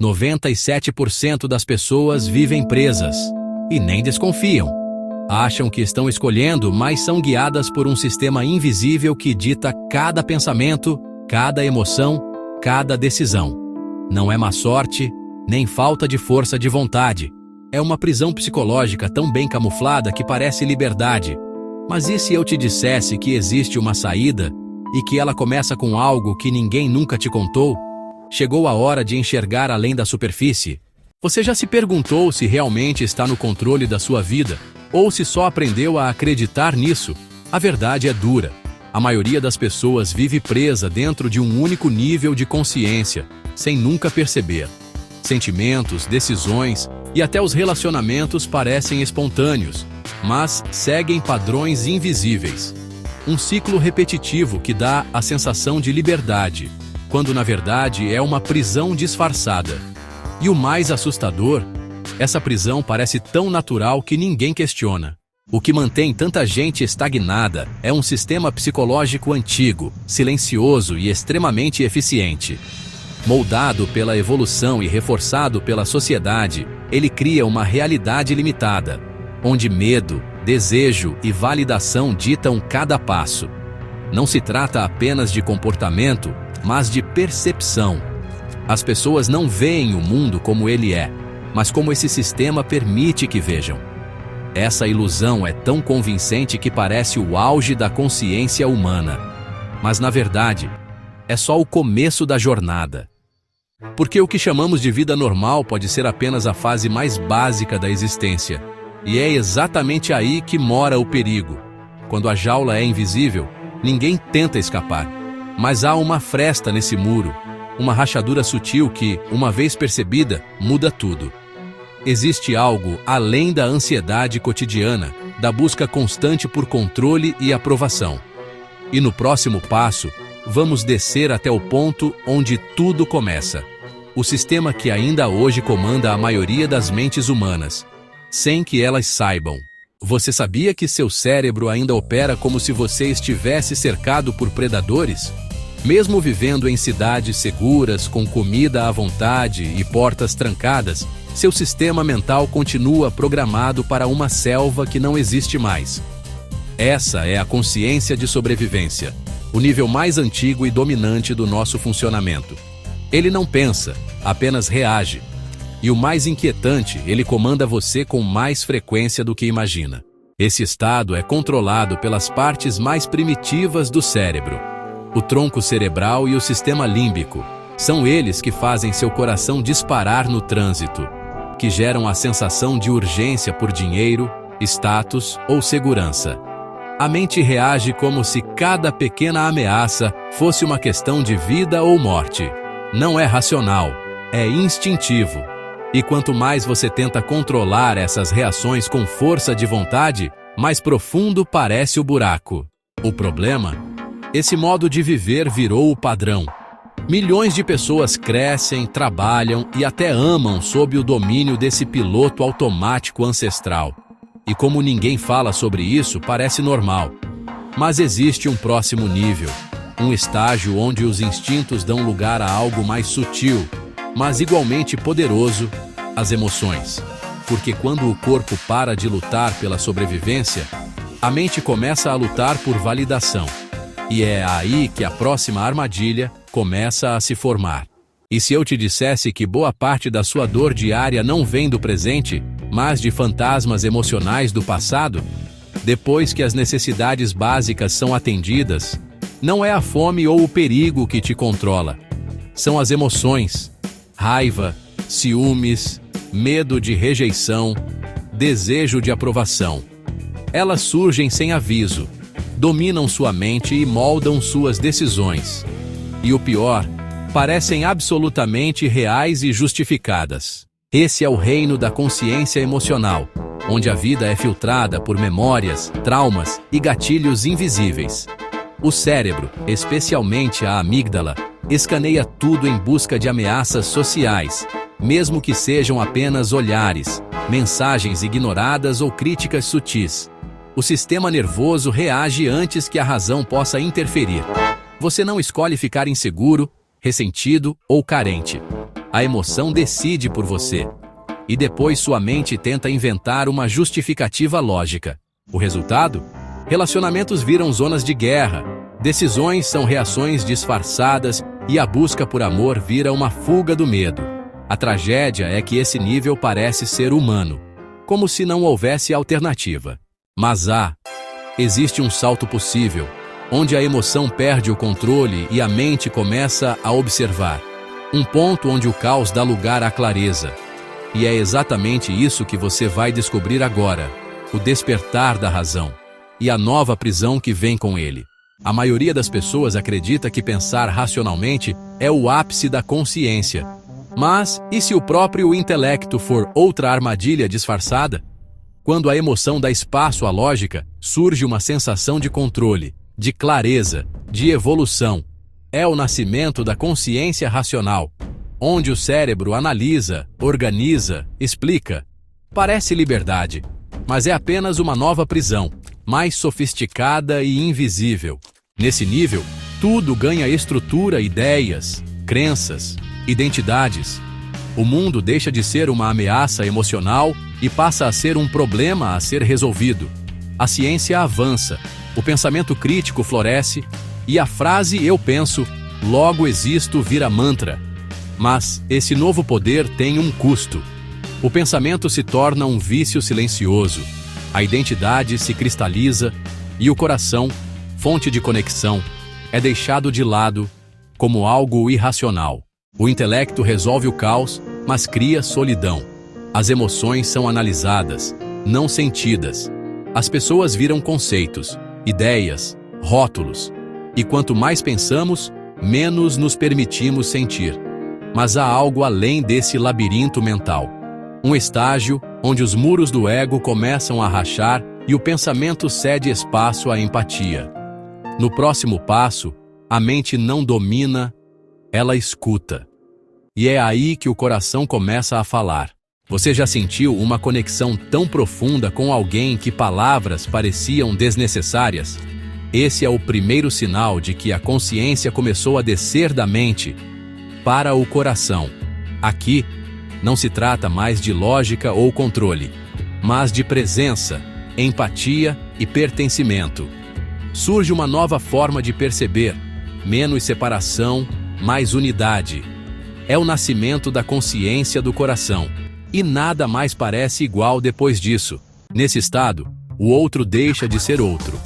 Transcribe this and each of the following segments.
97% das pessoas vivem presas e nem desconfiam. Acham que estão escolhendo, mas são guiadas por um sistema invisível que dita cada pensamento, cada emoção, cada decisão. Não é má sorte, nem falta de força de vontade. É uma prisão psicológica tão bem camuflada que parece liberdade. Mas e se eu te dissesse que existe uma saída e que ela começa com algo que ninguém nunca te contou? Chegou a hora de enxergar além da superfície. Você já se perguntou se realmente está no controle da sua vida ou se só aprendeu a acreditar nisso? A verdade é dura. A maioria das pessoas vive presa dentro de um único nível de consciência, sem nunca perceber. Sentimentos, decisões e até os relacionamentos parecem espontâneos, mas seguem padrões invisíveis. Um ciclo repetitivo que dá a sensação de liberdade, quando na verdade é uma prisão disfarçada. E o mais assustador, essa prisão parece tão natural que ninguém questiona. O que mantém tanta gente estagnada é um sistema psicológico antigo, silencioso e extremamente eficiente. Moldado pela evolução e reforçado pela sociedade, ele cria uma realidade limitada, onde medo, desejo e validação ditam cada passo. Não se trata apenas de comportamento, mas de percepção. As pessoas não veem o mundo como ele é, mas como esse sistema permite que vejam. Essa ilusão é tão convincente que parece o auge da consciência humana. Mas, na verdade, é só o começo da jornada. Porque o que chamamos de vida normal pode ser apenas a fase mais básica da existência. E é exatamente aí que mora o perigo. Quando a jaula é invisível, ninguém tenta escapar. Mas há uma fresta nesse muro, uma rachadura sutil que, uma vez percebida, muda tudo. Existe algo além da ansiedade cotidiana, da busca constante por controle e aprovação. E no próximo passo, vamos descer até o ponto onde tudo começa. O sistema que ainda hoje comanda a maioria das mentes humanas, sem que elas saibam. Você sabia que seu cérebro ainda opera como se você estivesse cercado por predadores? Mesmo vivendo em cidades seguras, com comida à vontade e portas trancadas, seu sistema mental continua programado para uma selva que não existe mais. Essa é a consciência de sobrevivência, o nível mais antigo e dominante do nosso funcionamento. Ele não pensa, apenas reage. E o mais inquietante, ele comanda você com mais frequência do que imagina. Esse estado é controlado pelas partes mais primitivas do cérebro. O tronco cerebral e o sistema límbico. São eles que fazem seu coração disparar no trânsito, que geram a sensação de urgência por dinheiro, status ou segurança. A mente reage como se cada pequena ameaça fosse uma questão de vida ou morte. Não é racional, é instintivo. E quanto mais você tenta controlar essas reações com força de vontade, mais profundo parece o buraco. O problema? Esse modo de viver virou o padrão. Milhões de pessoas crescem, trabalham e até amam sob o domínio desse piloto automático ancestral. E como ninguém fala sobre isso, parece normal. Mas existe um próximo nível, um estágio onde os instintos dão lugar a algo mais sutil, mas igualmente poderoso, as emoções. Porque quando o corpo para de lutar pela sobrevivência, a mente começa a lutar por validação. E é aí que a próxima armadilha começa a se formar. E se eu te dissesse que boa parte da sua dor diária não vem do presente, mas de fantasmas emocionais do passado? Depois que as necessidades básicas são atendidas, não é a fome ou o perigo que te controla. São as emoções, raiva, ciúmes, medo de rejeição, desejo de aprovação. Elas surgem sem aviso, dominam sua mente e moldam suas decisões. E o pior, parecem absolutamente reais e justificadas. Esse é o reino da consciência emocional, onde a vida é filtrada por memórias, traumas e gatilhos invisíveis. O cérebro, especialmente a amígdala, escaneia tudo em busca de ameaças sociais, mesmo que sejam apenas olhares, mensagens ignoradas ou críticas sutis. O sistema nervoso reage antes que a razão possa interferir. Você não escolhe ficar inseguro, ressentido ou carente. a emoção decide por você. E depois sua mente tenta inventar uma justificativa lógica. O resultado? Relacionamentos viram zonas de guerra, decisões são reações disfarçadas e a busca por amor vira uma fuga do medo. A tragédia é que esse nível parece ser humano, como se não houvesse alternativa. Mas existe um salto possível, onde a emoção perde o controle e a mente começa a observar. Um ponto onde o caos dá lugar à clareza. E é exatamente isso que você vai descobrir agora, o despertar da razão e a nova prisão que vem com ele. A maioria das pessoas acredita que pensar racionalmente é o ápice da consciência. Mas, e se o próprio intelecto for outra armadilha disfarçada? Quando a emoção dá espaço à lógica, surge uma sensação de controle, de clareza, de evolução. É o nascimento da consciência racional, onde o cérebro analisa, organiza, explica. Parece liberdade, mas é apenas uma nova prisão, mais sofisticada e invisível. Nesse nível, tudo ganha estrutura, ideias, crenças, identidades. O mundo deixa de ser uma ameaça emocional e passa a ser um problema a ser resolvido. A ciência avança, o pensamento crítico floresce e a frase "eu penso, logo existo" vira mantra. Mas esse novo poder tem um custo. O pensamento se torna um vício silencioso, a identidade se cristaliza e o coração, fonte de conexão, é deixado de lado como algo irracional. O intelecto resolve o caos, mas cria solidão. As emoções são analisadas, não sentidas. As pessoas viram conceitos, ideias, rótulos. E quanto mais pensamos, menos nos permitimos sentir. Mas há algo além desse labirinto mental. Um estágio onde os muros do ego começam a rachar e o pensamento cede espaço à empatia. No próximo passo, a mente não domina, ela escuta. E é aí que o coração começa a falar. Você já sentiu uma conexão tão profunda com alguém que palavras pareciam desnecessárias? Esse é o primeiro sinal de que a consciência começou a descer da mente para o coração. Aqui, não se trata mais de lógica ou controle, mas de presença, empatia e pertencimento. Surge uma nova forma de perceber, menos separação, mais unidade. É o nascimento da consciência do coração. E nada mais parece igual depois disso. Nesse estado, o outro deixa de ser outro.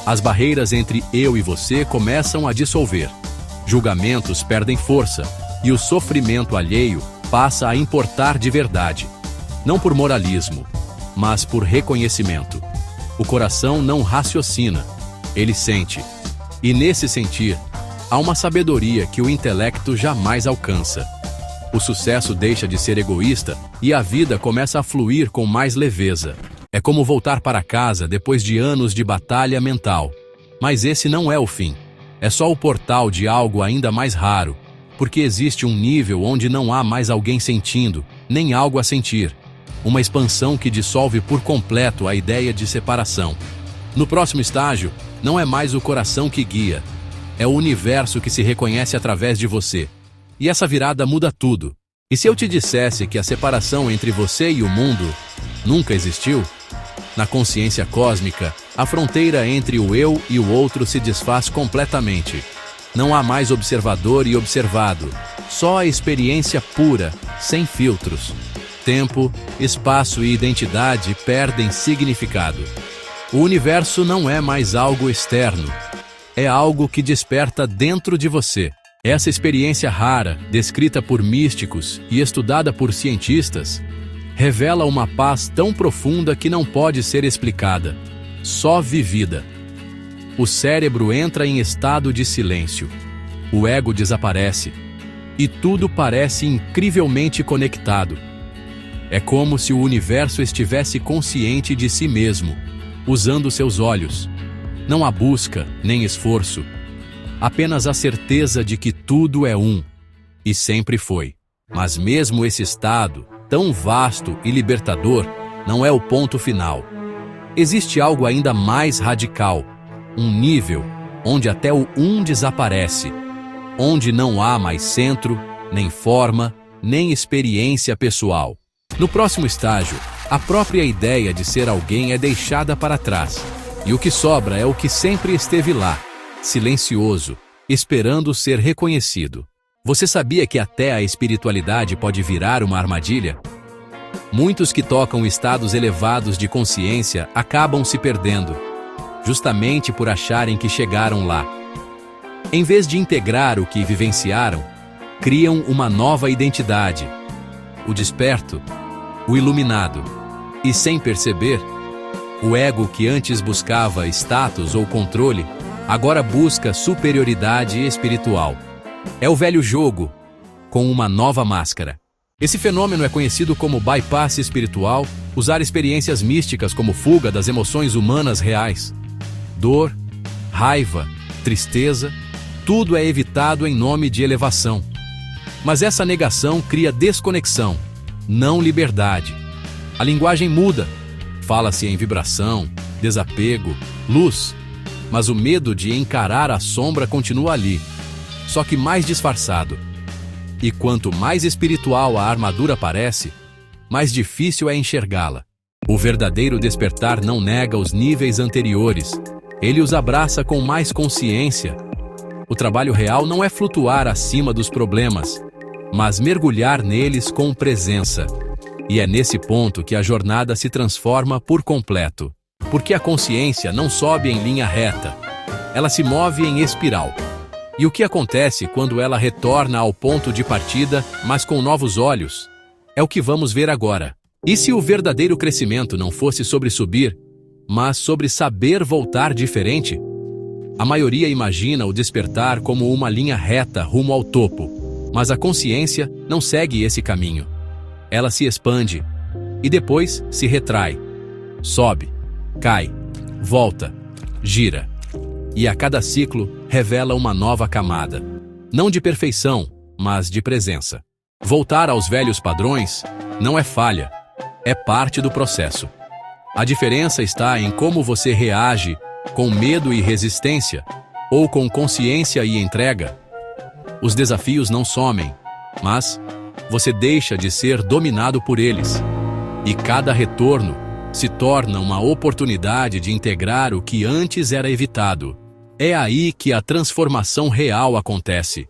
As barreiras entre eu e você começam a dissolver. Julgamentos perdem força e o sofrimento alheio passa a importar de verdade. Não por moralismo, mas por reconhecimento. O coração não raciocina, ele sente. E nesse sentir, há uma sabedoria que o intelecto jamais alcança. O sucesso deixa de ser egoísta e a vida começa a fluir com mais leveza. É como voltar para casa depois de anos de batalha mental. Mas esse não é o fim. É só o portal de algo ainda mais raro, porque existe um nível onde não há mais alguém sentindo, nem algo a sentir. Uma expansão que dissolve por completo a ideia de separação. No próximo estágio, não é mais o coração que guia, é o universo que se reconhece através de você. E essa virada muda tudo. E se eu te dissesse que a separação entre você e o mundo nunca existiu? Na consciência cósmica, a fronteira entre o eu e o outro se desfaz completamente. Não há mais observador e observado, só a experiência pura, sem filtros. Tempo, espaço e identidade perdem significado. O universo não é mais algo externo, é algo que desperta dentro de você. Essa experiência rara, descrita por místicos e estudada por cientistas, revela uma paz tão profunda que não pode ser explicada, só vivida. O cérebro entra em estado de silêncio, o ego desaparece e tudo parece incrivelmente conectado. É como se o universo estivesse consciente de si mesmo, usando seus olhos. Não há busca, nem esforço. Apenas a certeza de que tudo é um, e sempre foi. Mas mesmo esse estado, tão vasto e libertador, não é o ponto final. Existe algo ainda mais radical, um nível onde até o um desaparece, onde não há mais centro, nem forma, nem experiência pessoal. No próximo estágio, a própria ideia de ser alguém é deixada para trás, e o que sobra é o que sempre esteve lá, silencioso, esperando ser reconhecido. Você sabia que até a espiritualidade pode virar uma armadilha? Muitos que tocam estados elevados de consciência acabam se perdendo, justamente por acharem que chegaram lá. Em vez de integrar o que vivenciaram, criam uma nova identidade, o desperto, o iluminado, e sem perceber, o ego que antes buscava status ou controle, agora busca superioridade espiritual. É o velho jogo, com uma nova máscara. Esse fenômeno é conhecido como bypass espiritual, usar experiências místicas como fuga das emoções humanas reais. Dor, raiva, tristeza, tudo é evitado em nome de elevação. Mas essa negação cria desconexão, não liberdade. A linguagem muda, fala-se em vibração, desapego, luz, mas o medo de encarar a sombra continua ali, só que mais disfarçado. E quanto mais espiritual a armadura parece, mais difícil é enxergá-la. O verdadeiro despertar não nega os níveis anteriores, ele os abraça com mais consciência. O trabalho real não é flutuar acima dos problemas, mas mergulhar neles com presença. E é nesse ponto que a jornada se transforma por completo, porque a consciência não sobe em linha reta, ela se move em espiral. E o que acontece quando ela retorna ao ponto de partida, mas com novos olhos? É o que vamos ver agora. E se o verdadeiro crescimento não fosse sobre subir, mas sobre saber voltar diferente? A maioria imagina o despertar como uma linha reta rumo ao topo, mas a consciência não segue esse caminho. Ela se expande e depois se retrai, sobe, cai, volta, gira. E a cada ciclo revela uma nova camada. Não de perfeição, mas de presença. Voltar aos velhos padrões não é falha, é parte do processo. A diferença está em como você reage, com medo e resistência, ou com consciência e entrega. Os desafios não somem, mas você deixa de ser dominado por eles. E cada retorno se torna uma oportunidade de integrar o que antes era evitado. É aí que a transformação real acontece.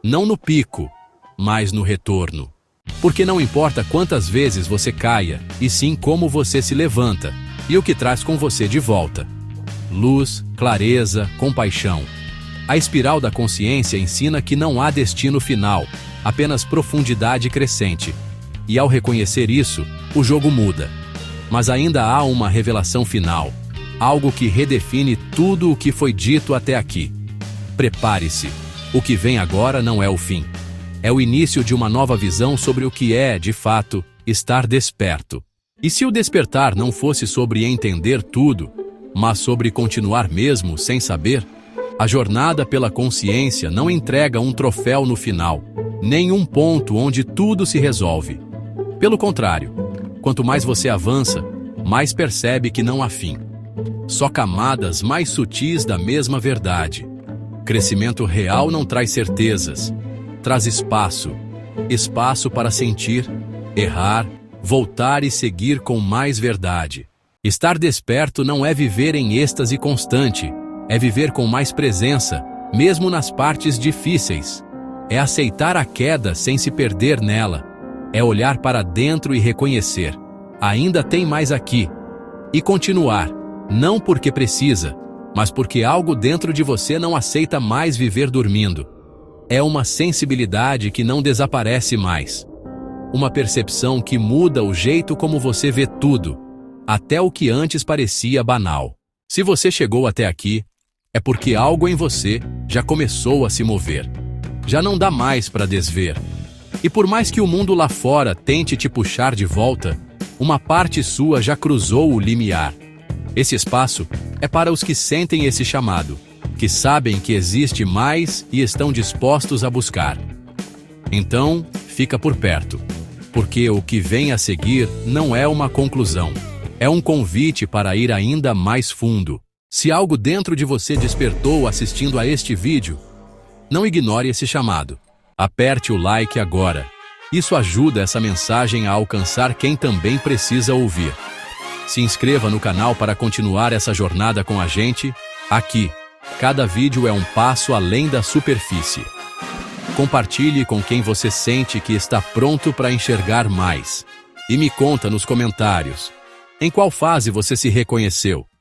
Não no pico, mas no retorno. Porque não importa quantas vezes você caia, e sim como você se levanta, e o que traz com você de volta. Luz, clareza, compaixão. A espiral da consciência ensina que não há destino final, apenas profundidade crescente. E ao reconhecer isso, o jogo muda. Mas ainda há uma revelação final. Algo que redefine tudo o que foi dito até aqui. Prepare-se. O que vem agora não é o fim. É o início de uma nova visão sobre o que é, de fato, estar desperto. E se o despertar não fosse sobre entender tudo, mas sobre continuar mesmo sem saber, a jornada pela consciência não entrega um troféu no final, nem um ponto onde tudo se resolve. Pelo contrário, quanto mais você avança, mais percebe que não há fim. Só camadas mais sutis da mesma verdade. Crescimento real não traz certezas, traz espaço. Espaço para sentir, errar, voltar e seguir com mais verdade. Estar desperto não é viver em êxtase constante, é viver com mais presença, mesmo nas partes difíceis. É aceitar a queda sem se perder nela. É olhar para dentro e reconhecer: ainda tem mais aqui. E continuar. Não porque precisa, mas porque algo dentro de você não aceita mais viver dormindo. É uma sensibilidade que não desaparece mais. Uma percepção que muda o jeito como você vê tudo, até o que antes parecia banal. Se você chegou até aqui, é porque algo em você já começou a se mover. Já não dá mais para desver. E por mais que o mundo lá fora tente te puxar de volta, uma parte sua já cruzou o limiar. Esse espaço é para os que sentem esse chamado, que sabem que existe mais e estão dispostos a buscar. Então, fica por perto, porque o que vem a seguir não é uma conclusão, é um convite para ir ainda mais fundo. Se algo dentro de você despertou assistindo a este vídeo, não ignore esse chamado. Aperte o like agora. Isso ajuda essa mensagem a alcançar quem também precisa ouvir. Se inscreva no canal para continuar essa jornada com a gente. Aqui, cada vídeo é um passo além da superfície. Compartilhe com quem você sente que está pronto para enxergar mais. E me conta nos comentários, em qual fase você se reconheceu?